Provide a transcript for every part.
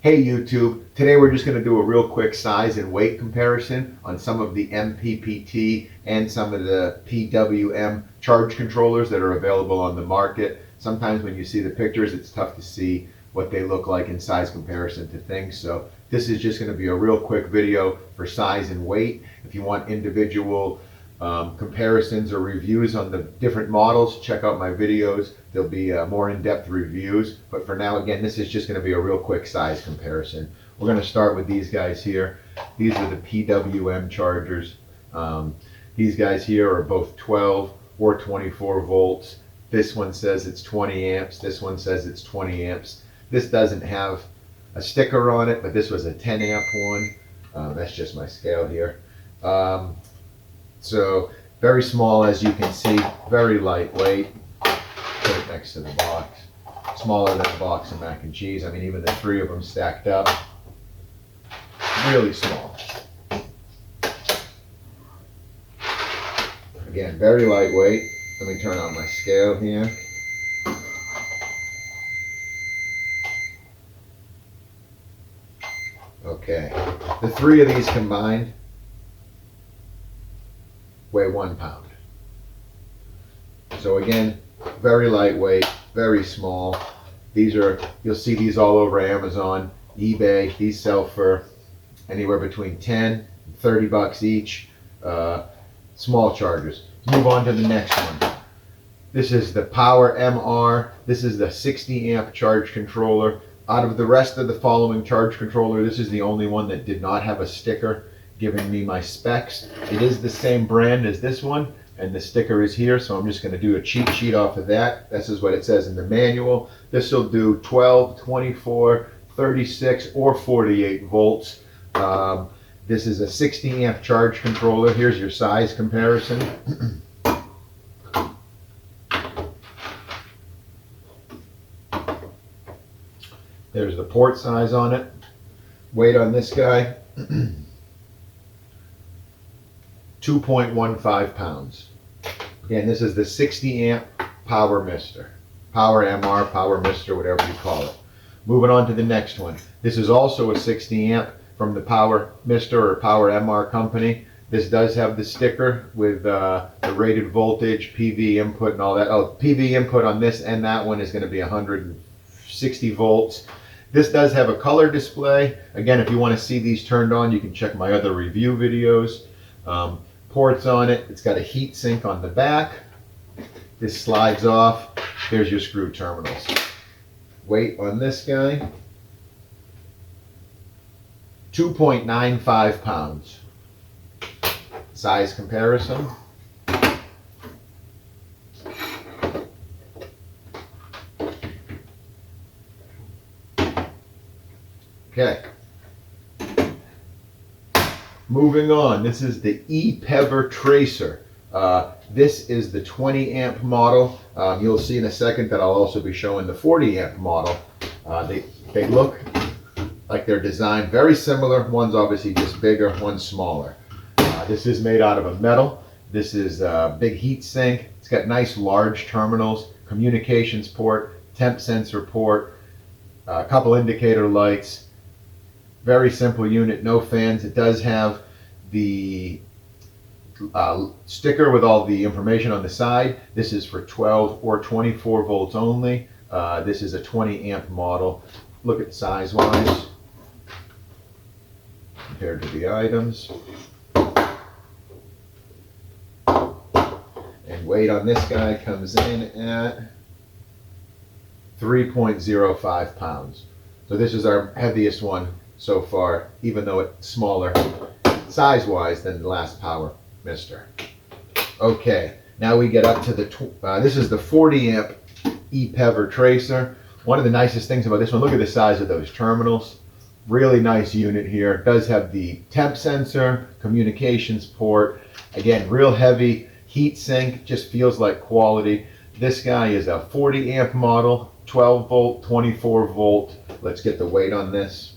Hey YouTube, today we're just going to do a real quick size and weight comparison on some of the MPPT and some of the PWM charge controllers that are available on the market. Sometimes when you see the pictures, it's tough to see what they look like in size comparison to things. So this is just going to be a real quick video for size and weight. If you want individual comparisons or reviews on the different models, check out my videos. There'll be more in-depth reviews, but for now, again, this is just going to be a real quick size comparison. We're going to start with these guys here. These are the PWM chargers. These guys here are both 12 or 24 volts. This one says it's 20 amps. This one says it's 20 amps. This doesn't have a sticker on it, but this was a 10 amp one. That's just my scale here. So very small, as you can see, very lightweight. Put it next to the box. Smaller than a box of mac and cheese. I mean, even the three of them stacked up. Really small. Again, very lightweight. Let me turn on my scale here. Okay, the three of these combined weigh 1 pound. So again, very lightweight, very small. These are, you'll see these all over Amazon, eBay. These sell for anywhere between 10 and 30 bucks each. Small chargers. Let's move on to the next one. This is the Power MR. This is the 60 amp charge controller. Out of the rest of the following charge controller, this is the only one that did not have a sticker giving me my specs. It is the same brand as this one, and the sticker is here, so I'm just going to do a cheat sheet off of that. This is what it says in the manual. This will do 12, 24, 36, or 48 volts. This is a 60 amp charge controller. Here's your size comparison. There's the port size on it. Weight on this guy, 2.15 pounds. Again, this is the 60 amp Power Mister. Power MR, Power Mister, whatever you call it. Moving on to the next one. This is also a 60 amp from the Power Mister or Power MR company. This does have the sticker with the rated voltage, PV input and all that. Oh, PV input on this and that one is going to be 160 volts. This does have a color display. Again, if you want to see these turned on, you can check my other review videos. Ports on it. It's got a heat sink on the back. This slides off. There's your screw terminals. Weight on this guy, 2.95 pounds. Size comparison. Okay. Moving on, this is the ePever Tracer. This is the 20 amp model. You'll see in a second that I'll also be showing the 40 amp model. They look like they're designed very similar. One's obviously just bigger, one's smaller. This is made out of a metal. This is a big heat sink. It's got nice large terminals, communications port, temp sensor port, a couple indicator lights. Very simple unit, no fans. It does have the sticker with all the information on the side. This is for 12 or 24 volts only. This is a 20 amp model. Look at size wise compared to the items. And weight on this guy comes in at 3.05 pounds. So this is our heaviest one so far, even though it's smaller size-wise than the last Power Mister. Okay, now we get up to the, this is the 40 amp ePever Tracer. One of the nicest things about this one, look at the size of those terminals. Really nice unit here. It does have the temp sensor, communications port. Again, real heavy heat sink, just feels like quality. This guy is a 40 amp model, 12 volt, 24 volt. Let's get the weight on this.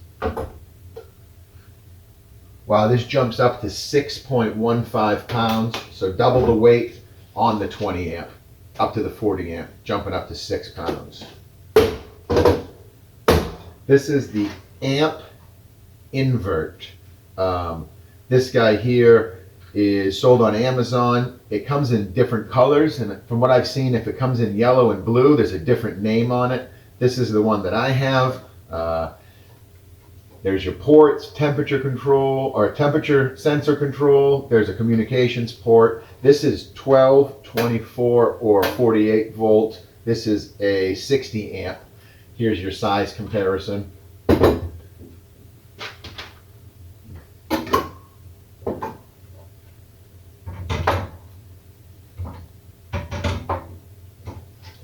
Wow, this jumps up to 6.15 pounds, so double the weight on the 20 amp, up to the 40 amp, jumping up to 6 pounds. This is the amp invert. This guy here is sold on Amazon. It comes in different colors, and from what I've seen, if it comes in yellow and blue, there's a different name on it. This is the one that I have. There's your ports, temperature control, or temperature sensor control. There's a communications port. This is 12, 24, or 48 volt. This is a 60 amp. Here's your size comparison.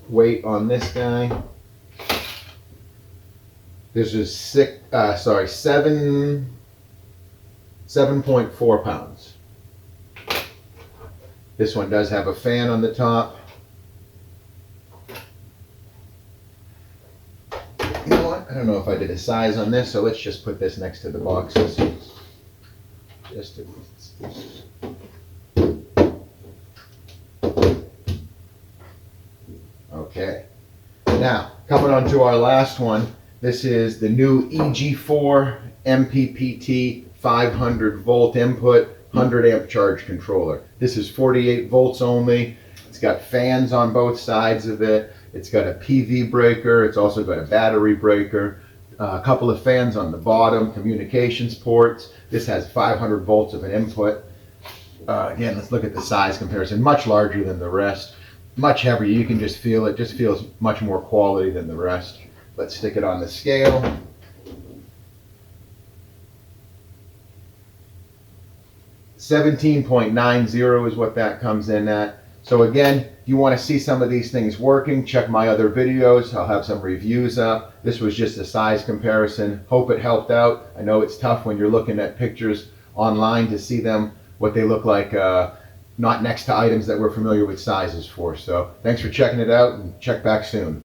Weight on this guy. This is 7.4 pounds. This one does have a fan on the top. You know what? I don't know if I did a size on this, so let's just put this next to the boxes. Okay. Now, coming on to our last one. This is the new EG4 MPPT 500 volt input, 100 amp charge controller. This is 48 volts only. It's got fans on both sides of it. It's got a PV breaker. It's also got a battery breaker. A couple of fans on the bottom, communications ports. This has 500 volts of an input. Again, let's look at the size comparison. Much larger than the rest. Much heavier. You can just feel it. Just feels much more quality than the rest. Let's stick it on the scale. $17.90 is what that comes in at. So again, if you want to see some of these things working, check my other videos. I'll have some reviews up. This was just a size comparison. Hope it helped out. I know it's tough when you're looking at pictures online to see them, what they look like, not next to items that we're familiar with sizes for. So thanks for checking it out, and check back soon.